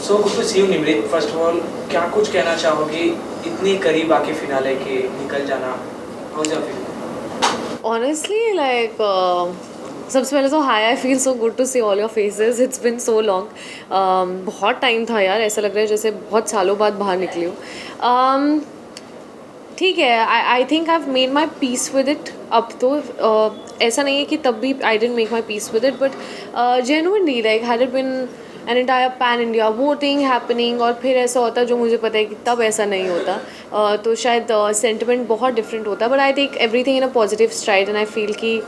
So good to see you Nimrit. First of all क्या कुछ कहना चाहोगे इतने करीब आके फिनाले के निकल जाना? How is your feeling? Honestly, like, सबसे पहले तो hi, I feel so good to see all your faces. It's been so long. बहुत टाइम था यार, ऐसा लग रहा है जैसे बहुत सालों बाद बाहर निकली हूँ. ठीक है, I think I have made my peace with it. अब तो ऐसा नहीं है कि तब भी I didn't make my peace with it, but genuinely like had it been an entire pan India voting happening और फिर ऐसा होता जो मुझे पता है कि तब ऐसा नहीं होता, तो शायद सेंटिमेंट बहुत डिफरेंट होता. But I take everything in a positive stride and I feel कि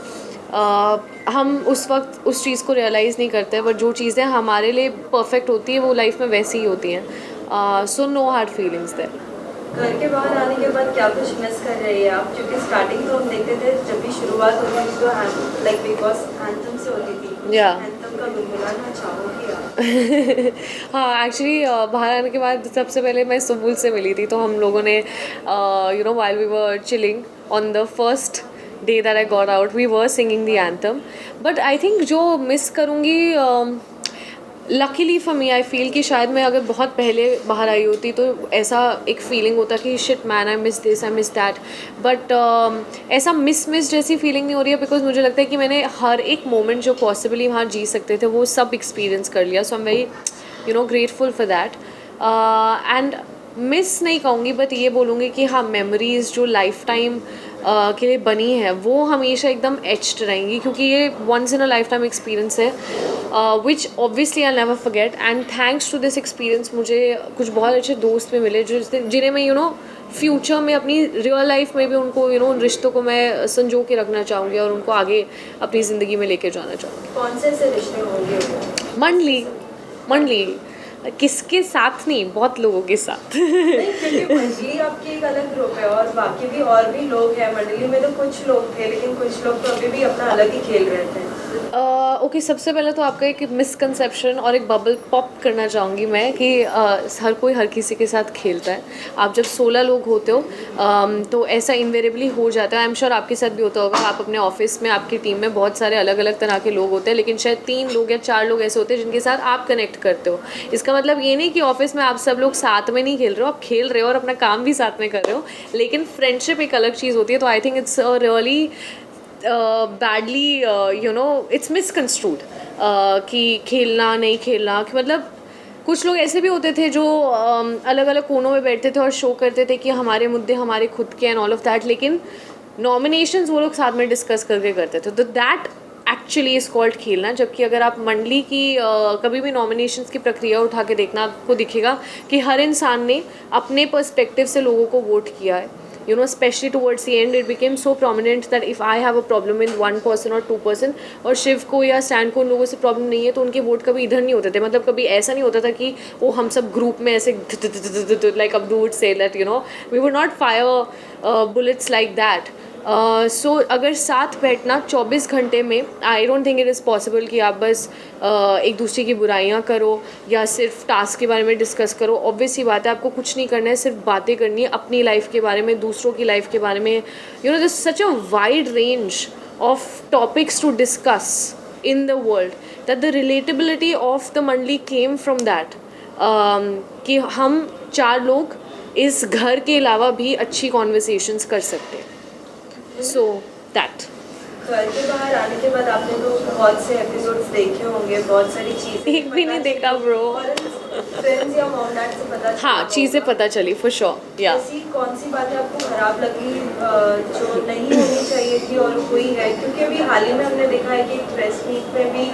हम उस वक्त उस चीज़ को रियलाइज़ नहीं करते, बट जो चीज़ें हमारे लिए परफेक्ट होती है वो लाइफ में वैसी ही होती हैं. So no hard feelings there. घर के बाहर आने के बाद क्या कुछ मिस कर रही है आप? क्योंकि स्टार्टिंग तो हम देखते थे जब भी शुरुआत होती थी तो लाइक बिग बॉस एंथम से होती थी. Yeah. एंथम का गुनगुनाना चाहोगी आप? हाँ, एक्चुअली बाहर आने के बाद सबसे पहले मैं सुबुल से मिली थी, तो हम लोगों ने you know while we were chilling on the first day that I got out we were singing the anthem. But I think जो मिस करूँगी, luckily for me I feel कि शायद मैं अगर बहुत पहले बाहर आई होती तो ऐसा एक फीलिंग होता कि shit man I miss this I miss that. But ऐसा मिस जैसी फीलिंग नहीं हो रही है, बिकॉज मुझे लगता है कि मैंने हर एक मोमेंट जो पॉसिबली वहाँ जी सकते थे वो सब एक्सपीरियंस कर लिया. So I am very you know grateful for that. And miss नहीं कहूँगी, बट ये बोलूँगी कि हाँ, मेमोरीज़ जो लाइफ टाइम के लिए बनी है वो हमेशा एकदम एच्ड रहेंगी, क्योंकि ये once in a lifetime experience है which obviously I never forget. And thanks to this experience मुझे कुछ बहुत अच्छे दोस्त भी मिले जिन्हें मैं यू नो फ्यूचर में अपनी रियल लाइफ में भी उनको यू नो उन रिश्तों को मैं संजो के रखना चाहूँगी और उनको आगे अपनी ज़िंदगी में लेके जाना चाहूँगी. कौन से ऐसे रिश्ते होंगे वो? मंडली किसके साथ नहीं, बहुत लोगों के साथ. नहीं, क्योंकि मंडली आपकी एक अलग ग्रुप है और बाकी भी और भी लोग हैं. मंडली में तो कुछ लोग थे, लेकिन कुछ लोग तो अभी भी अपना अलग ही खेल रहे थे. ओके, सबसे पहले तो आपका एक मिसकंसेप्शन और एक बबल पॉप करना चाहूँगी मैं कि हर कोई हर किसी के साथ खेलता है. आप जब 16 लोग होते हो तो ऐसा इन्वेरेबली हो जाता है. आई एम श्योर आपके साथ भी होता होगा. आप अपने ऑफिस में आपकी टीम में बहुत सारे अलग अलग तरह के लोग होते हैं, लेकिन शायद 3 लोग या 4 लोग ऐसे होते हैं जिनके साथ आप कनेक्ट करते हो. इसका मतलब ये नहीं कि ऑफिस में आप सब लोग साथ में नहीं खेल रहे हो, आप खेल रहे हो और अपना काम भी साथ में कर रहे हो, लेकिन फ्रेंडशिप एक अलग चीज़ होती है. तो I think it's really badly you know it's misconstrued कि खेलना नहीं खेलना. कि मतलब कुछ लोग ऐसे भी होते थे जो अलग अलग कोनों में बैठते थे और शो करते थे कि हमारे मुद्दे हमारे खुद के एंड ऑल ऑफ दैट, लेकिन नॉमिनेशंस वो लोग साथ में डिस्कस करके करते थे. तो दैट एक्चुअली इज़ कॉल्ड खेलना. जबकि अगर आप मंडली की कभी भी नॉमिनेशंस की प्रक्रिया उठा के देखना, आपको दिखेगा कि हर इंसान ने अपने पर्सपेक्टिव से लोगों को वोट किया है. You know, especially towards the end, it became so prominent that if I have a problem with 1% or 2% और शिव को या स्टैंड को उन लोगों से प्रॉब्लम नहीं है, तो उनके वोट कभी इधर नहीं होते थे. मतलब कभी ऐसा नहीं होता था कि वो हम सब ग्रुप में ऐसे like Abdu would say that you know we would not fire bullets like that. So अगर साथ बैठना 24 घंटे में, I don't think it is possible कि आप बस एक दूसरे की बुराइयां करो या सिर्फ टास्क के बारे में डिस्कस करो. ऑब्वियस ही बात है, आपको कुछ नहीं करना है, सिर्फ बातें करनी है अपनी लाइफ के बारे में, दूसरों की लाइफ के बारे में. You know, this such a wide range of topics to discuss in the world that the relatability of the mandali came from that कि हम 4 लोग इस घर के अलावा भी अच्छी कॉन्वर्सेशंस कर सकते हैं. So that. घर के बाहर आने के बाद आपने तो बहुत से एपिसोड्स देखे होंगे, बहुत सारी चीजें एक भी नहीं देखा ब्रो. फ्रेंड्स या मॉम डैड से पता चला हाँ, चीज़ें पता चली फॉर श्योर. या ऐसी कौन सी बातें आपको खराब लगी जो नहीं होनी चाहिए थी और हुई है? क्योंकि अभी हाल ही में हमने देखा है कि प्रेस मीट में भी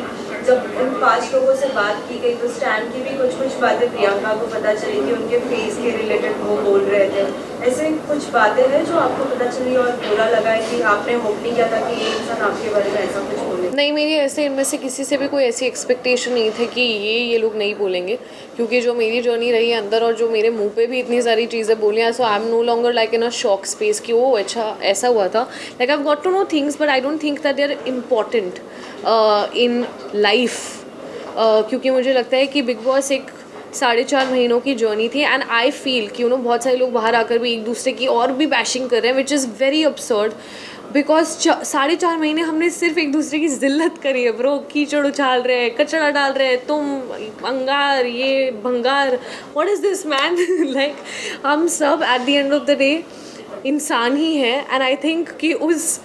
जब उन 5 लोगों से बात की गई तो स्टैंड की भी कुछ बातें प्रियंका को पता चली कि उनके फेस के रिलेटेड वो बोल रहे थे. ऐसे कुछ बातें हैं जो आपको पता चली और बुरा लगा है कि आपने होप नहीं किया था कि ये इंसान आपके बारे में ऐसा कुछ बोले? नहीं, मेरी ऐसे इनमें से किसी से भी कोई ऐसी एक्सपेक्टेशन नहीं थी कि ये लोग नहीं बोलेंगे, क्योंकि जो मेरी जर्नी रही है अंदर और जो मेरे मुंह पे भी इतनी सारी चीज़ें बोली हैं, so I am no longer like in a shock space कि वो अच्छा ऐसा हुआ था. Like I have got to know things but I don't think that they are important in life. क्योंकि मुझे लगता है कि बिग बॉस एक 4.5 महीनों की जर्नी थी एंड आई फील कि बहुत सारे लोग बाहर आकर भी एक दूसरे की और भी बैशिंग कर रहे हैं which is very absurd. Because 4.5 महीने हमने सिर्फ एक दूसरे की जिल्लत करी है ब्रो. कीचड़ उछाल रहे हैं, कचरा डाल रहे हैं, तुम अंगार ये भंगार, what is this man. Like हम सब at the end of the day इंसान ही हैं. एंड आई थिंक कि उस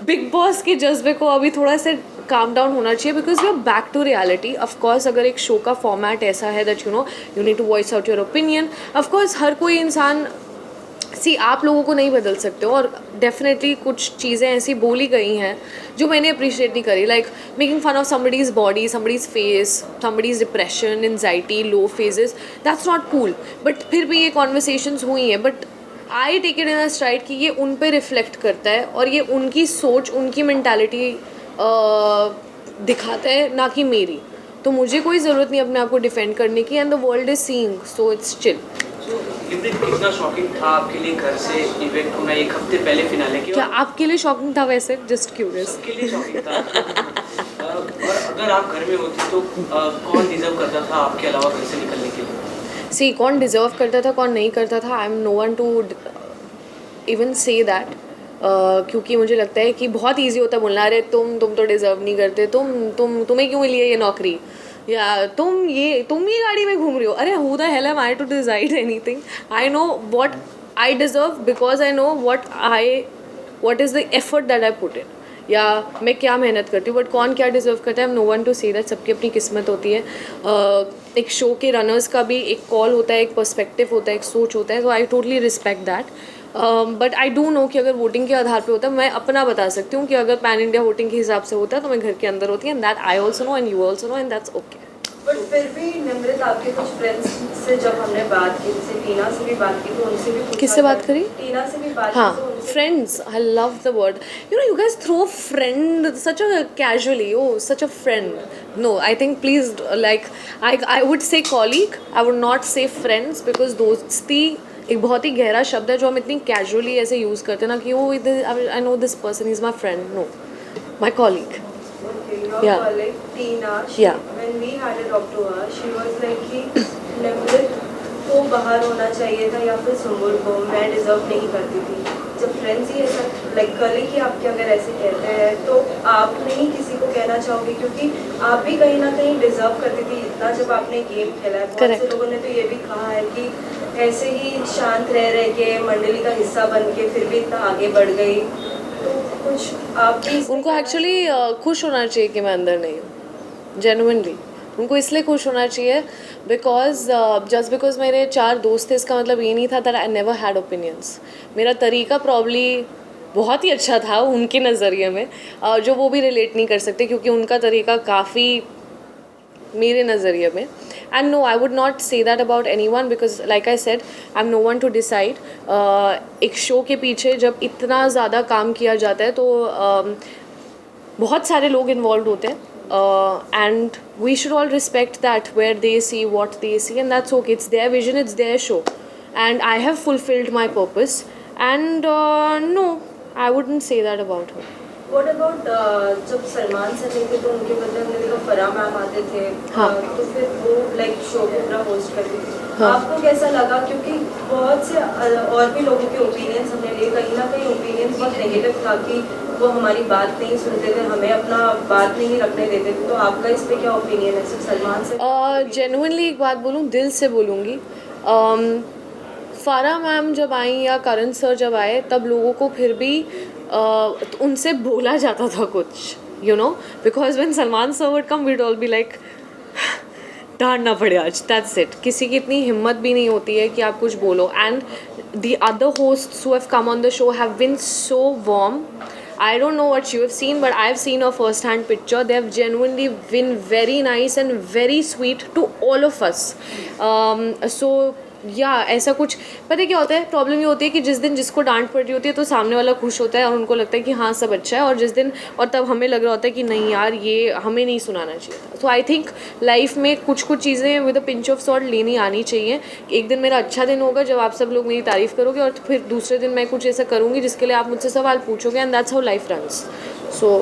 बिग बॉस के जज्बे को अभी थोड़ा सा काम डाउन होना चाहिए, because we are back to reality. Of course अगर एक शो का फॉर्मेट ऐसा है that you need to voice out your opinion. Of course हर कोई इंसान आप लोगों को नहीं बदल सकते हो, और डेफिनेटली कुछ चीज़ें ऐसी बोली गई हैं जो मैंने अप्रिशिएट नहीं करी, like making fun of somebody's body, somebody's face, somebody's depression, anxiety, low phases. That's not cool. But फिर भी ये कॉन्वर्सेशंस हुई हैं, but I take it in a stride कि ये उन पे रिफ्लेक्ट करता है और ये उनकी सोच, उनकी मैंटालिटी दिखाता है, ना कि मेरी. तो मुझे कोई ज़रूरत नहीं अपने आप को डिफेंड करने की. And the world is seeing, so it's chill. कितना शॉकिंग था आपके लिए घर से इवेंट होना 1 हफ्ते पहले फिनाले के? क्या आपके लिए शॉकिंग था वैसे? Just curious. सबके लिए शॉकिंग था. और अगर आप घर में होती तो कौन डिजर्व करता था आपके अलावा घर से निकलने के लिए? सी कौन डिज़र्व करता था, कौन नहीं करता था, I am no one to even say that. क्योंकि मुझे लगता है कि बहुत ईजी होता है बोलना, अरे तुम तो डिज़र्व नहीं करते, तुम्हें क्यों मिली है ये नौकरी, या तुम ये गाड़ी में घूम रही हो. अरे who the hell am I to decide anything? I know what I deserve because I know what is the effort that I put in, या मैं क्या मेहनत करती हूँ. बट कौन क्या डिज़र्व करता है, I am no one to say that. सबकी अपनी किस्मत होती है. एक शो के रनर्स का भी एक कॉल होता है, एक पर्सपेक्टिव होता है, एक सोच होता है. तो I totally respect that. But I do know कि अगर वोटिंग के आधार पे होता है, मैं अपना बता सकती हूँ कि अगर पैन इंडिया वोटिंग के हिसाब से होता है तो मैं घर के अंदर होती है. And that I also know and you also know, and that's okay. But फिर भी निमृत आपके कुछ फ्रेंड्स से जब हमने बात की, जैसे टीना से भी बात की, तो उनसे भी पूछा किससे बात करी? टीना से भी बात हाँ, की, तो उनसे friends. I love the word. You guys throw friend such a casually. Oh, such a friend. No, I think please, like I would say colleague. I would not say friends, because दोस्ती एक बहुत ही गहरा शब्द है जो हम इतनी casually ऐसे यूज़ करते हैं ना कि वो I know this person is my friend. No, my colleague. Okay, your Yeah. colleague Tina, Yeah. when we had a talk to her, she was like कि निमृत को बाहर होना चाहिए था या फिर सुम्बुल को, मैं डिजर्व नहीं करती थी. जब फ्रेंड्स ही ऐसा लाइक कलीग ही आपके अगर ऐसे कहते हैं, तो आप नहीं किसी को कहना चाहोगे, क्योंकि आप भी कहीं ना कहीं डिजर्व करती थी इतना जब आपने गेम खेला है. बहुत से Correct. लोगों ने तो ये भी कहा है कि ऐसे ही शांत रह के मंडली का हिस्सा बन के फिर भी इतना आगे बढ़ गई. तो कुछ आप भी उनको एक्चुअली खुश होना चाहिए कि मैं अंदर नहीं हूँ. जेन्युइनली उनको इसलिए खुश होना चाहिए बिकॉज जस्ट बिकॉज मेरे 4 दोस्त थे, इसका मतलब ये नहीं था that I never had opinions. मेरा तरीका प्रॉब्ली बहुत ही अच्छा था उनके नज़रिए में, जो वो भी रिलेट नहीं कर सकते क्योंकि उनका तरीका काफ़ी मेरे नज़रिए में. And no, I would not say that about anyone, because like I said I am no one to decide. एक शो के पीछे जब इतना ज़्यादा काम किया जाता है तो बहुत सारे लोग इन्वॉल्व होते हैं. And we should all respect that, where they see what they see, and that's okay. It's their vision, it's their show, and I have fulfilled my purpose. And no, I wouldn't say that about her. What about जब Salman sir नहीं थे तो उनके बदले हमने देखा Farah ma'am आते थे. हाँ. तो फिर वो लाइक शो को पूरा होस्ट करती थी. हाँ. आपको कैसा लगा? क्योंकि बहुत से और भी लोगों के ओपिनियंस हमने लिए, कहीं ना कहीं ओपिनियंस बहुत नेगेटिव था कि वो हमारी बात नहीं सुनते थे, हमें अपना बात नहीं रखने देते थे. तो आपका इस पे क्या ओपिनियन है? सिर्फ सलमान से जेन्युइनली एक बात बोलूँ, दिल से बोलूँगी, फारा मैम जब आई या करण सर जब आए तब लोगों को फिर भी उनसे बोला जाता था कुछ, you know, because when Salman sir would come we'd all be like डांटना पड़े आज, दैट्स इट. किसी की इतनी हिम्मत भी नहीं होती है कि आप कुछ बोलो. And the other hosts who have come on the show have been so warm. I don't know what you have seen, but I've seen a first-hand picture. They have genuinely been very nice and very sweet to all of us. So या ऐसा कुछ पता है क्या होता है, problem ये होती है कि जिस दिन जिसको डांट पड़ रही होती है तो सामने वाला खुश होता है और उनको लगता है कि हाँ सब अच्छा है, और जिस दिन और तब हमें लग रहा होता है कि नहीं यार ये हमें नहीं सुनाना चाहिए था. सो आई थिंक लाइफ में कुछ चीज़ें with a pinch of salt लेनी आनी चाहिए. एक दिन मेरा अच्छा दिन होगा जब आप सब लोग मेरी तारीफ़ करोगे, और फिर दूसरे दिन मैं कुछ ऐसा करूँगी जिसके लिए आप मुझसे सवाल पूछोगे, and that's how life runs. So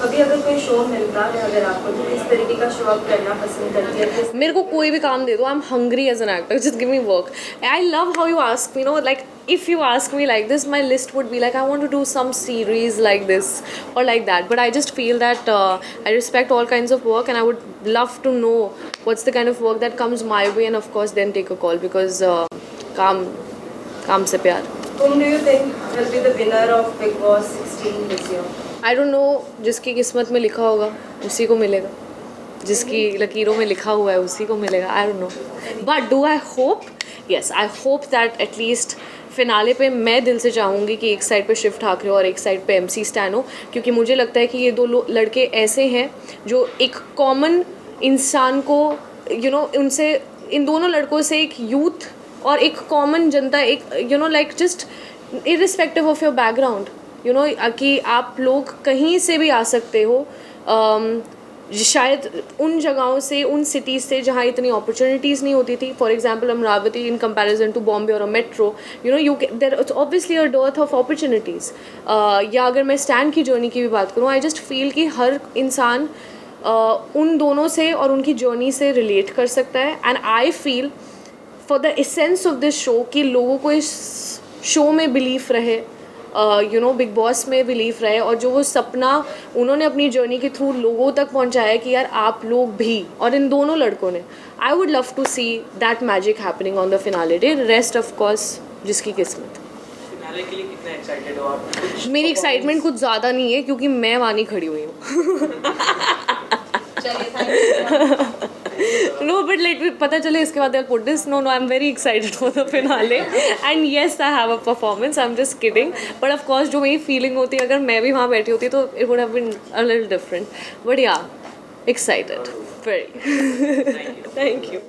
अभी अगर कोई शो मिलता है अगर आपको तो किस तरीके का शो आप करना पसंद करती है किस मेरे को कोई भी काम दे दो, I am hungry as an actor, just give me work. I love how you ask me, no like if you ask me like this, my list would be like I want to do some series like this or like that, but I just feel that I respect all kinds of work and I would love to know what's the kind of work that comes my way, and of course then take a call because काम से प्यार. whom do you think will be the winner of Big Boss 16 this year? I don't know, जिसकी किस्मत में लिखा होगा उसी को मिलेगा, जिसकी लकीरों में लिखा हुआ है उसी को मिलेगा. I don't know, but do I hope? Yes, I hope that at least finale पे मैं दिल से चाहूँगी कि एक साइड पे शिव ठाकरे और एक साइड पे एमसी स्टैन हो, क्योंकि मुझे लगता है कि ये दो लड़के ऐसे हैं जो एक कॉमन इंसान को उनसे, इन दोनों लड़कों से एक यूथ और एक कॉमन जनता, एक like just irrespective of your background, कि आप लोग कहीं से भी आ सकते हो, शायद उन जगहों से, उन सिटीज़ से जहाँ इतनी अपॉर्चुनिटीज़ नहीं होती थी. For example Amravati in comparison to Bombay और a metro, you there it's obviously a dearth of opportunities. या अगर मैं स्टैन की जर्नी की भी बात करूँ, आई जस्ट फील कि हर इंसान उन दोनों से और उनकी जर्नी से रिलेट कर सकता है. And I feel for the essence of this show कि लोगों को इस शो में बिलीफ रहे, बिग बॉस में बिलीफ रहे, और जो वो सपना उन्होंने अपनी जर्नी के थ्रू लोगों तक पहुंचाया कि यार आप लोग भी, और इन दोनों लड़कों ने, I would love to see that magic happening on the finale day. Rest of course जिसकी किस्मत. फिनाले के लिए कितना एक्साइटेड हो आप? मेरी एक्साइटमेंट कुछ ज़्यादा नहीं है क्योंकि मैं वहाँ नहीं खड़ी हुई हूँ. No, but let me पता चले इसके बाद I'll put this. No, I'm very excited for the finale. And yes, I have a performance. I'm just kidding. But of course, जो मेरी feeling होती अगर मैं भी वहाँ बैठी होती तो it would have been a little different. But yeah, excited. Very. Thank you. Thank you.